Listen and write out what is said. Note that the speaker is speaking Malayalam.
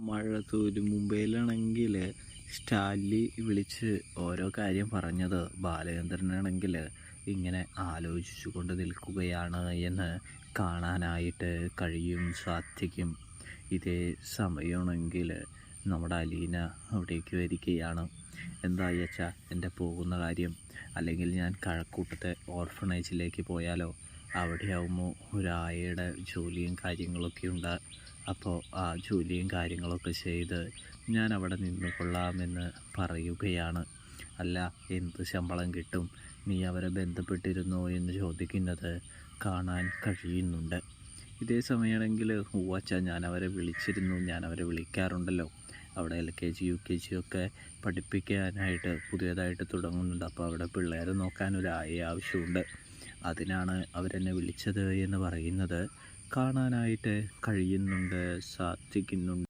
മഴത്തൂര് മുംബൈയിലാണെങ്കിൽ സ്റ്റാൻലി വിളിച്ച് ഓരോ കാര്യം പറഞ്ഞത് ബാലചന്ദ്രനാണെങ്കിൽ ഇങ്ങനെ ആലോചിച്ചു കൊണ്ട് നിൽക്കുകയാണ് എന്ന് കാണാനായിട്ട് സാധിക്കും. ഇതേ സമയമാണെങ്കിൽ നമ്മുടെ അലീന അവിടേക്ക് വരികയാണ്. എന്തായി അച്ഛാ എൻ്റെ പോകുന്ന കാര്യം? അല്ലെങ്കിൽ ഞാൻ കഴക്കൂട്ടത്തെ ഓർഫണേജിലേക്ക് പോയാലോ? അവിടെയാവുമ്പോൾ ഒരു ആയയുടെ ജോലിയും കാര്യങ്ങളൊക്കെ ഉണ്ട്. അപ്പോൾ ആ ജോലിയും കാര്യങ്ങളൊക്കെ ചെയ്ത് ഞാൻ അവിടെ നിന്ന് കൊള്ളാമെന്ന് പറയുകയാണ്. അല്ല, എന്ത് ശമ്പളം കിട്ടും? നീ അവരെ ബന്ധപ്പെട്ടിരുന്നോ എന്ന് ചോദിക്കുന്നത് കാണാൻ കഴിയുന്നുണ്ട്. ഇതേ സമയമാണെങ്കിൽ അച്ഛാ ഞാൻ അവരെ വിളിച്ചിരുന്നു, ഞാൻ അവരെ വിളിക്കാറുണ്ടല്ലോ. അവിടെ LKG UKG ഒക്കെ പഠിപ്പിക്കാനായിട്ട് പുതിയതായിട്ട് തുടങ്ങുന്നുണ്ട്. അപ്പോൾ അവിടെ പിള്ളേരെ നോക്കാൻ ഒരു ആവശ്യമുണ്ട്. അതിനാണ് അവരെന്നെ വിളിച്ചത് എന്ന് പറയുന്നത് കാണാനായിട്ട് സാധിക്കുന്നുണ്ട്.